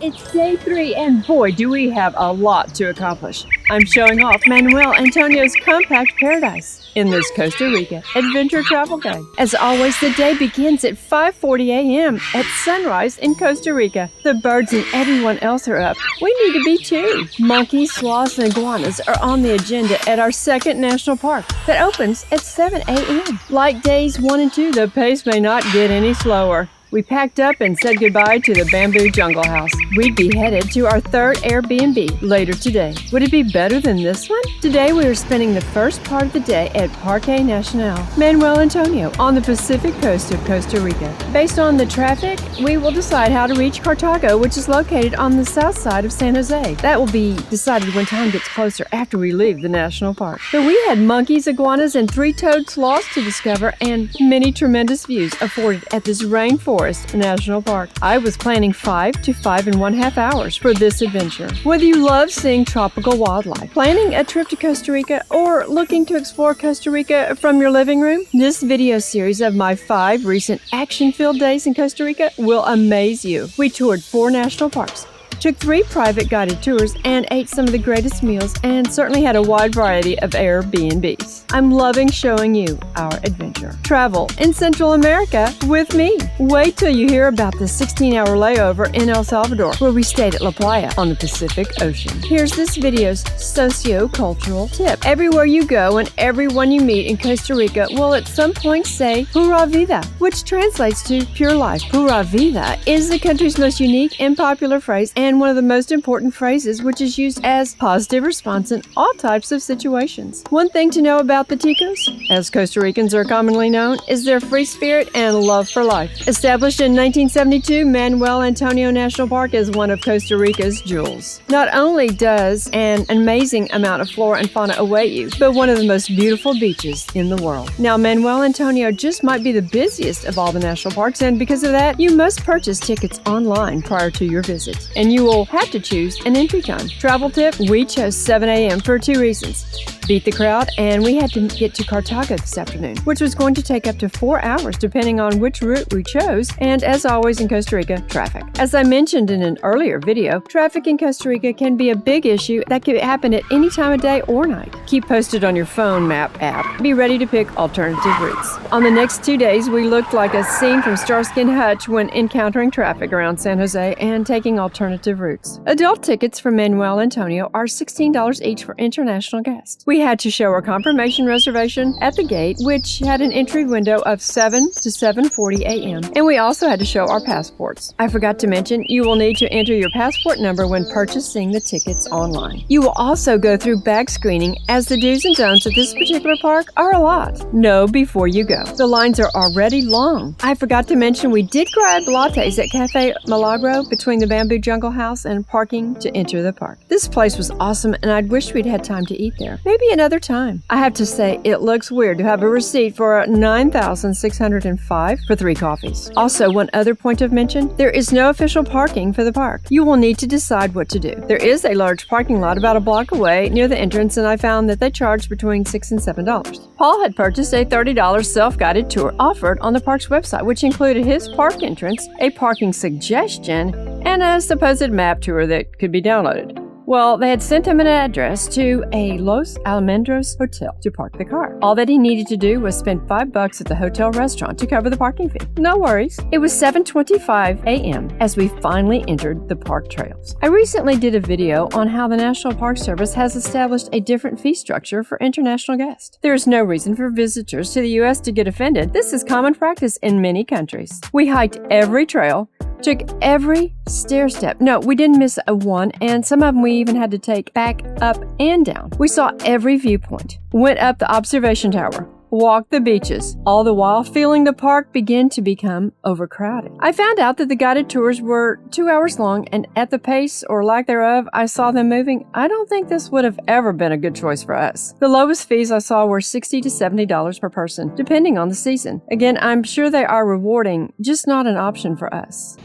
It's day 3, and boy, do we have a lot to accomplish. I'm showing off Manuel Antonio's compact paradise in this Costa Rica Adventure Travel Guide. As always, the day begins at 5:40 a.m. at sunrise in Costa Rica. The birds and everyone else are up. We need to be too. Monkeys, sloths, and iguanas are on the agenda at our second national park that opens at 7 a.m. Like days 1 and 2, the pace may not get any slower. We packed up and said goodbye to the bamboo jungle house. We'd be headed to our third Airbnb later today. Would it be better than this one? Today we are spending the first part of the day at Parque Nacional, Manuel Antonio, on the Pacific coast of Costa Rica. Based on the traffic, we will decide how to reach Cartago, which is located on the south side of San Jose. That will be decided when time gets closer after we leave the national park. But we had monkeys, iguanas, and 3-toed sloths to discover, and many tremendous views afforded at this Rainforest National Park. I was planning 5 to 5.5 hours for this adventure. Whether you love seeing tropical wildlife, planning a trip to Costa Rica, or looking to explore Costa Rica from your living room, this video series of my 5 recent action-filled days in Costa Rica will amaze you. We toured 4 national parks, took 3 private guided tours, and ate some of the greatest meals, and certainly had a wide variety of Airbnbs. I'm loving showing you our adventure. Travel in Central America with me. Wait till you hear about the 16-hour layover in El Salvador, where we stayed at La Playa on the Pacific Ocean. Here's this video's socio-cultural tip. Everywhere you go and everyone you meet in Costa Rica will at some point say Pura Vida, which translates to pure life. Pura Vida is the country's most unique and popular phrase, and one of the most important phrases, which is used as positive response in all types of situations. One thing to know about the Ticos, as Costa Ricans are commonly known, is their free spirit and love for life. Established in 1972, Manuel Antonio National Park is one of Costa Rica's jewels. Not only does an amazing amount of flora and fauna await you, but one of the most beautiful beaches in the world. Now, Manuel Antonio just might be the busiest of all the national parks, and because of that, you must purchase tickets online prior to your visit, and you will have to choose an entry time. Travel tip, we chose 7 a.m. for 2 reasons. Beat the crowd, and we had to get to Cartago this afternoon, which was going to take up to 4 hours depending on which route we chose, and as always in Costa Rica, traffic. As I mentioned in an earlier video, traffic in Costa Rica can be a big issue that could happen at any time of day or night. Keep posted on your phone map app. Be ready to pick alternative routes. On the next 2 days, we looked like a scene from Starsky and Hutch when encountering traffic around San Jose and taking alternative routes. Adult tickets for Manuel Antonio are $16 each for international guests. We had to show our confirmation reservation at the gate, which had an entry window of 7 to 7:40 a.m., and we also had to show our passports. I forgot to mention, you will need to enter your passport number when purchasing the tickets online. You will also go through bag screening, as the do's and don'ts of this particular park are a lot. Know before you go. The lines are already long. I forgot to mention, we did grab lattes at Cafe Milagro between the bamboo jungle house and parking to enter the park. This place was awesome, and I'd wish we'd had time to eat there. Maybe another time. I have to say, it looks weird to have a receipt for $9,605 for 3 coffees. Also, one other point of mention, there is no official parking for the park. You will need to decide what to do. There is a large parking lot about a block away near the entrance, and I found that they charge between $6 and $7. Paul had purchased a $30 self-guided tour offered on the park's website, which included his park entrance, a parking suggestion, and a supposed map tour that could be downloaded. Well, they had sent him an address to a Los Almendros hotel to park the car. All that he needed to do was spend $5 at the hotel restaurant to cover the parking fee. No worries. It was 7:25 a.m. as we finally entered the park trails. I recently did a video on how the National Park Service has established a different fee structure for international guests. There is no reason for visitors to the U.S. to get offended. This is common practice in many countries. We hiked every trail, took every stair step. No, we didn't miss a one, and some of them we even had to take back, up, and down. We saw every viewpoint, went up the observation tower, walked the beaches, all the while feeling the park begin to become overcrowded. I found out that the guided tours were 2 hours long, and at the pace or lack thereof I saw them moving, I don't think this would have ever been a good choice for us. The lowest fees I saw were $60 to $70 per person, depending on the season. Again, I'm sure they are rewarding, just not an option for us.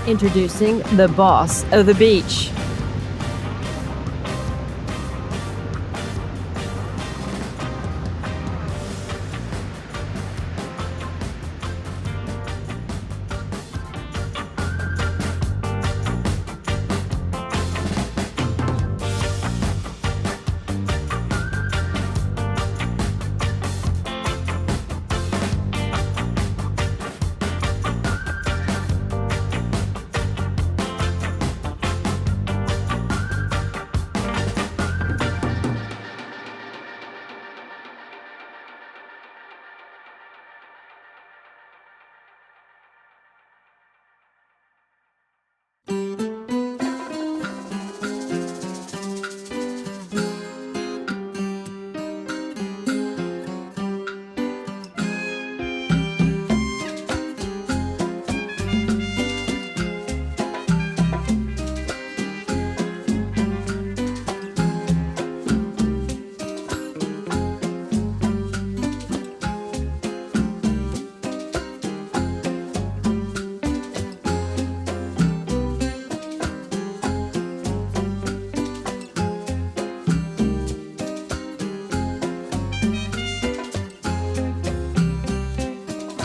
Introducing the boss of the beach.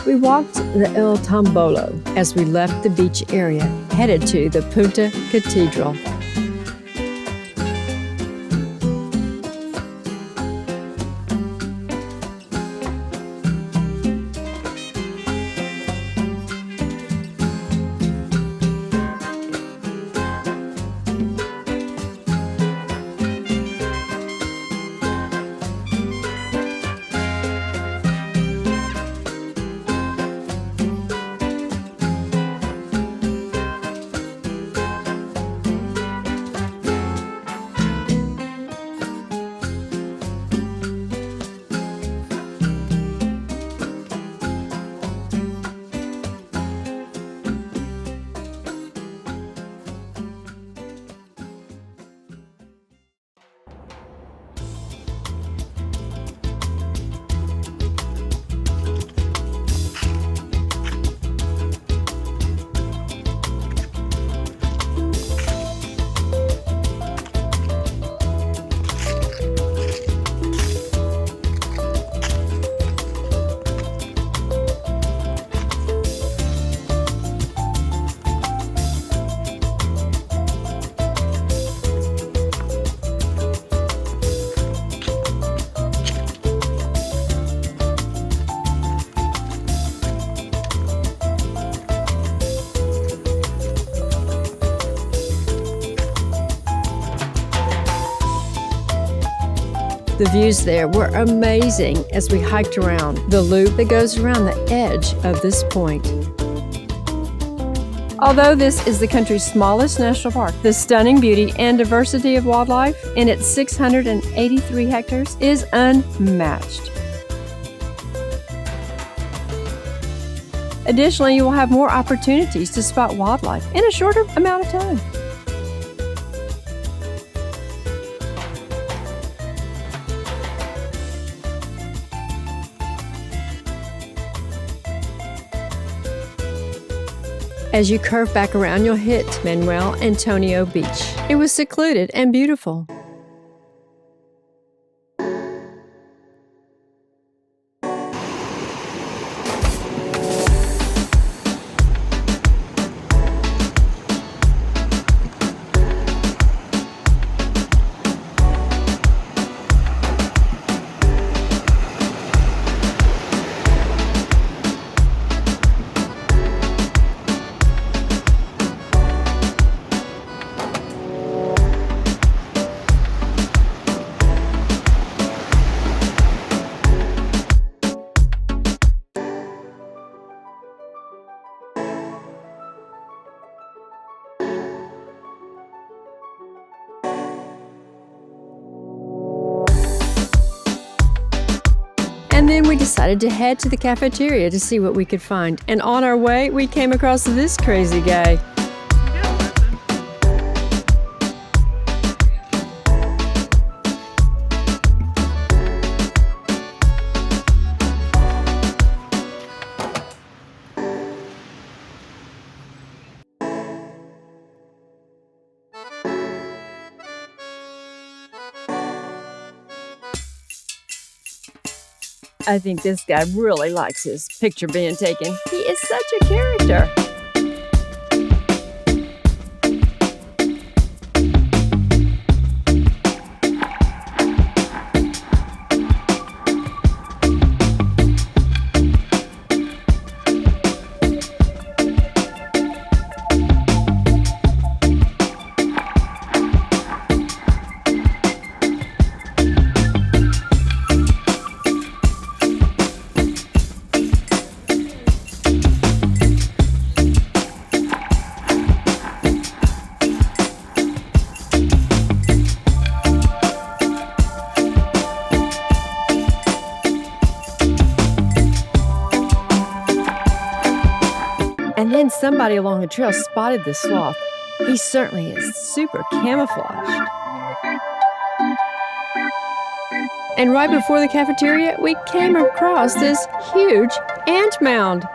We walked the El Tombolo as we left the beach area, headed to the Punta Catedral. The views there were amazing as we hiked around the loop that goes around the edge of this point. Although this is the country's smallest national park, the stunning beauty and diversity of wildlife in its 683 hectares is unmatched. Additionally, you will have more opportunities to spot wildlife in a shorter amount of time. As you curve back around, you'll hit Manuel Antonio Beach. It was secluded and beautiful. And then we decided to head to the cafeteria to see what we could find. And on our way, we came across this crazy guy. I think this guy really likes his picture being taken. He is such a character. And then somebody along the trail spotted the sloth. He certainly is super camouflaged. And right before the cafeteria, we came across this huge ant mound.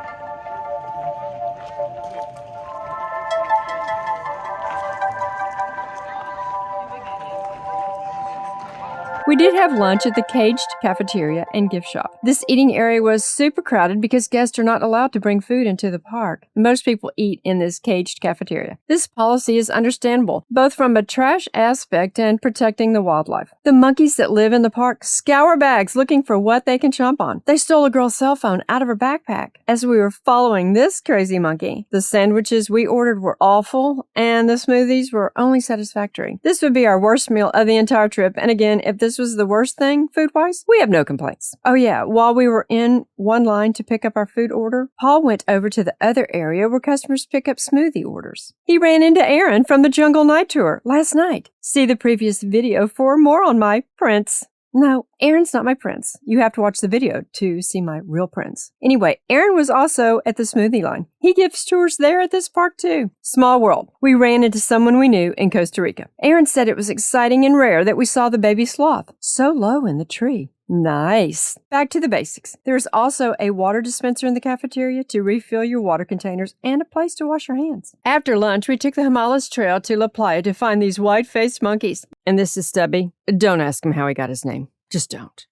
We did have lunch at the caged cafeteria and gift shop. This eating area was super crowded because guests are not allowed to bring food into the park. Most people eat in this caged cafeteria. This policy is understandable, both from a trash aspect and protecting the wildlife. The monkeys that live in the park scour bags looking for what they can chomp on. They stole a girl's cell phone out of her backpack. As we were following this crazy monkey, the sandwiches we ordered were awful and the smoothies were only satisfactory. This would be our worst meal of the entire trip, and again, if this was the worst thing food-wise, we have no complaints. Oh yeah, while we were in one line to pick up our food order, Paul went over to the other area where customers pick up smoothie orders. He ran into Aaron from the Jungle Night Tour last night. See the previous video for more on my prince. No, Aaron's not my prince. You have to watch the video to see my real prince. Anyway, Aaron was also at the smoothie line. He gives tours there at this park too. Small world. We ran into someone we knew in Costa Rica. Aaron said it was exciting and rare that we saw the baby sloth so low in the tree. Nice. Back to the basics. There's also a water dispenser in the cafeteria to refill your water containers and a place to wash your hands. After lunch, we took the Himalayas Trail to La Playa to find these white-faced monkeys. And this is Stubby. Don't ask him how he got his name. Just don't.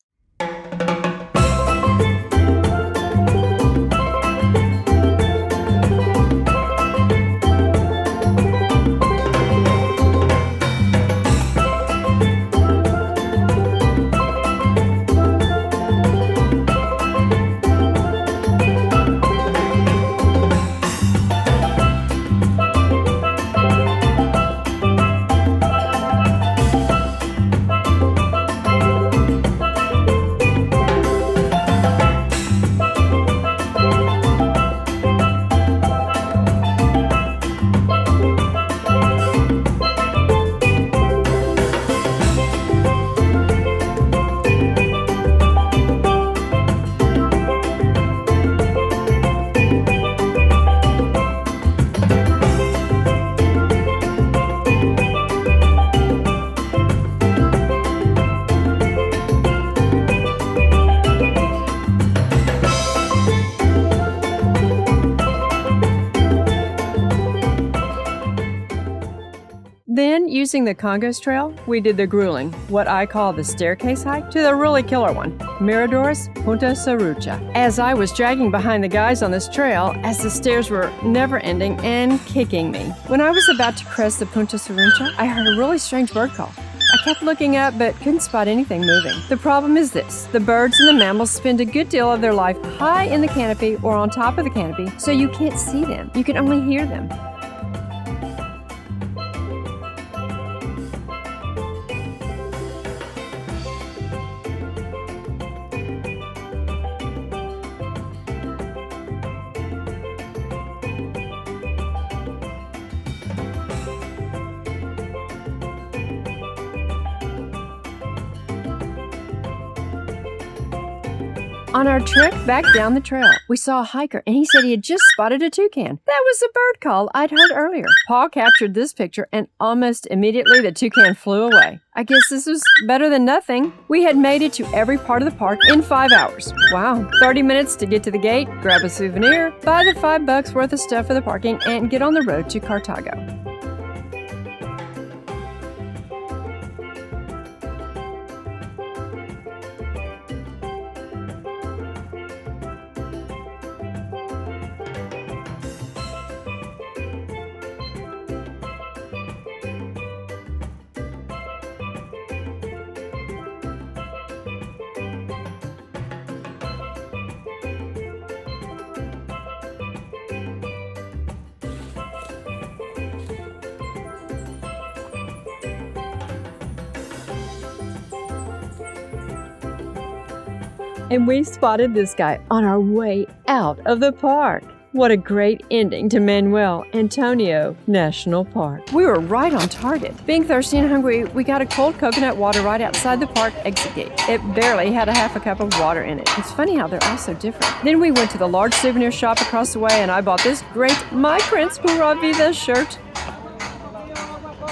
Then, using the Congos Trail, we did the grueling, what I call the staircase hike, to the really killer one, Miradors, Punta Serrucho. As I was dragging behind the guys on this trail, as the stairs were never-ending and kicking me. When I was about to crest the Punta Serrucho, I heard a really strange bird call. I kept looking up but couldn't spot anything moving. The problem is this: the birds and the mammals spend a good deal of their life high in the canopy or on top of the canopy, so you can't see them. You can only hear them. On our trek back down the trail, we saw a hiker, and he said he had just spotted a toucan. That was the bird call I'd heard earlier. Paul captured this picture, and almost immediately the toucan flew away. I guess this was better than nothing. We had made it to every part of the park in 5 hours. Wow, 30 minutes to get to the gate, grab a souvenir, buy the $5 worth of stuff for the parking, and get on the road to Cartago. And we spotted this guy on our way out of the park. What a great ending to Manuel Antonio National Park. We were right on target. Being thirsty and hungry, we got a cold coconut water right outside the park exit gate. It barely had a half a cup of water in it. It's funny how they're all so different. Then we went to the large souvenir shop across the way and I bought this great My Prince Pura Vida shirt.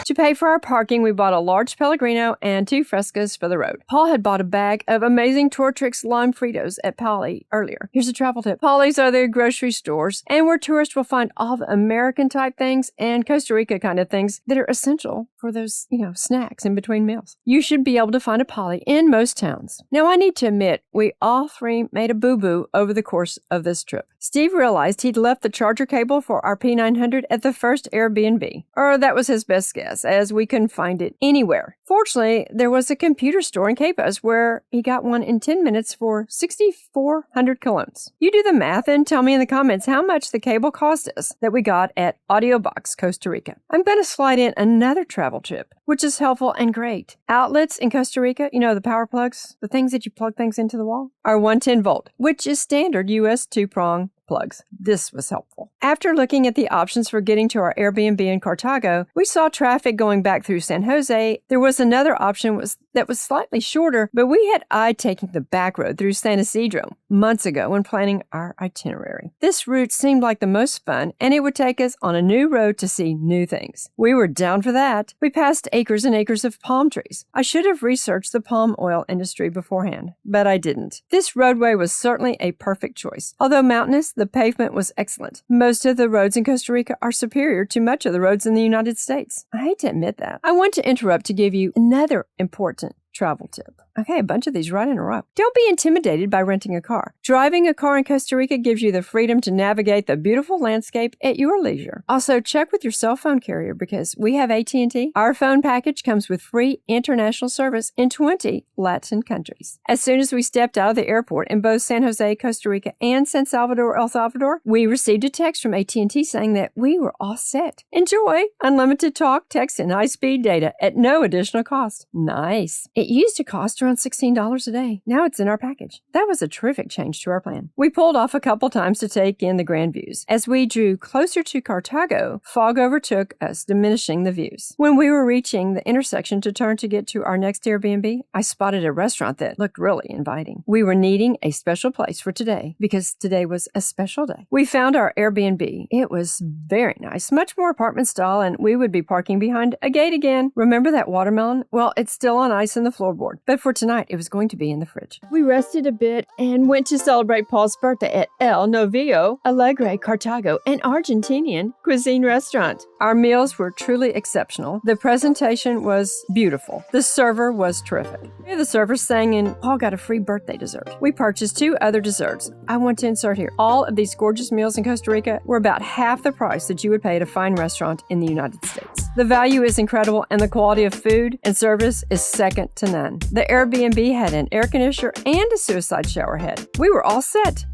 To pay for our parking, we bought a large Pellegrino and 2 Frescas for the road. Paul had bought a bag of amazing Tortrix lime Fritos at Polly earlier. Here's a travel tip. Polly's are the grocery stores, and where tourists will find all the American-type things and Costa Rica kind of things that are essential for those, snacks in between meals. You should be able to find a Polly in most towns. Now, I need to admit, we all 3 made a boo-boo over the course of this trip. Steve realized he'd left the charger cable for our P900 at the first Airbnb, or that was his best guess, as we couldn't find it anywhere. Fortunately, there was a computer store in Capos where he got one in 10 minutes for 6,400 colones. You do the math and tell me in the comments how much the cable cost us that we got at Audiobox, Costa Rica. I'm going to slide in another travel tip, which is helpful and great. Outlets in Costa Rica, the power plugs, the things that you plug things into the wall, are 110 volt, which is standard US 2-prong plugs. This was helpful. After looking at the options for getting to our Airbnb in Cartago, we saw traffic going back through San Jose. There was another option that was slightly shorter, but we had eyed taking the back road through San Isidro months ago when planning our itinerary. This route seemed like the most fun, and it would take us on a new road to see new things. We were down for that. We passed acres and acres of palm trees. I should have researched the palm oil industry beforehand, but I didn't. This roadway was certainly a perfect choice. Although mountainous, the pavement was excellent. Most of the roads in Costa Rica are superior to much of the roads in the United States. I hate to admit that. I want to interrupt to give you another important travel tip. Okay, a bunch of these right in a row. Don't be intimidated by renting a car. Driving a car in Costa Rica gives you the freedom to navigate the beautiful landscape at your leisure. Also, check with your cell phone carrier because we have AT&T. Our phone package comes with free international service in 20 Latin countries. As soon as we stepped out of the airport in both San Jose, Costa Rica, and San Salvador, El Salvador, we received a text from AT&T saying that we were all set. Enjoy unlimited talk, text, and high-speed data at no additional cost. Nice. It used to cost around $16 a day. Now it's in our package. That was a terrific change to our plan. We pulled off a couple times to take in the grand views. As we drew closer to Cartago, fog overtook us, diminishing the views. When we were reaching the intersection to turn to get to our next Airbnb, I spotted a restaurant that looked really inviting. We were needing a special place for today because today was a special day. We found our Airbnb. It was very nice, much more apartment style, and we would be parking behind a gate again. Remember that watermelon? Well, it's still on ice in the floorboard, but for tonight it was going to be in the fridge. We rested a bit and went to celebrate Paul's birthday at El Novio Alegre Cartago, an Argentinian cuisine restaurant. Our meals were truly exceptional. The presentation was beautiful. The server was terrific. The server sang and Paul got a free birthday dessert. We purchased 2 other desserts. I want to insert here, all of these gorgeous meals in Costa Rica were about half the price that you would pay at a fine restaurant in the United States. The value is incredible and the quality of food and service is second to none. The Airbnb had an air conditioner and a suicide shower head. We were all set.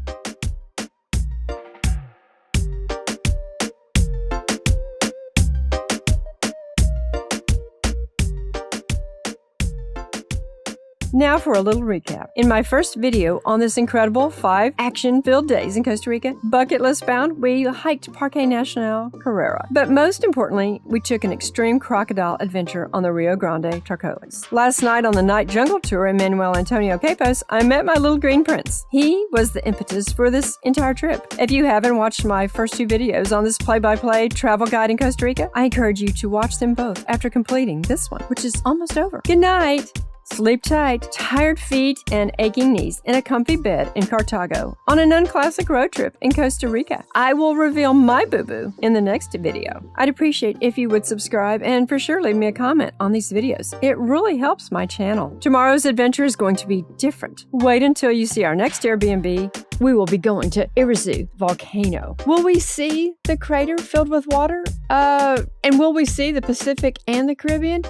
Now for a little recap. In my first video on this incredible 5 action-filled days in Costa Rica, bucket list bound, we hiked Parque Nacional Carrera. But most importantly, we took an extreme crocodile adventure on the Rio Grande Tarcoles. Last night on the night jungle tour in Manuel Antonio Capos, I met my little green prince. He was the impetus for this entire trip. If you haven't watched my first 2 videos on this play-by-play travel guide in Costa Rica, I encourage you to watch them both after completing this one, which is almost over. Good night! Sleep tight, tired feet, and aching knees in a comfy bed in Cartago on an Unclassic road trip in Costa Rica. I will reveal my boo-boo in the next video. I'd appreciate if you would subscribe and for sure leave me a comment on these videos. It really helps my channel. Tomorrow's adventure is going to be different. Wait until you see our next Airbnb. We will be going to Irizu Volcano. Will we see the crater filled with water? And will we see the Pacific and the Caribbean?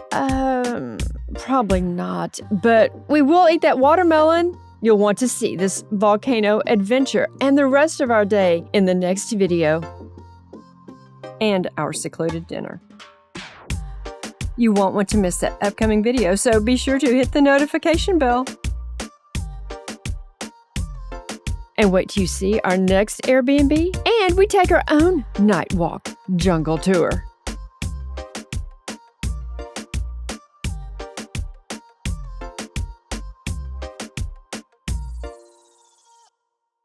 Probably not, but we will eat that watermelon. You'll want to see this volcano adventure and the rest of our day in the next video and our secluded dinner. You won't want to miss that upcoming video, so be sure to hit the notification bell. And wait till you see our next Airbnb. And we take our own night walk jungle tour.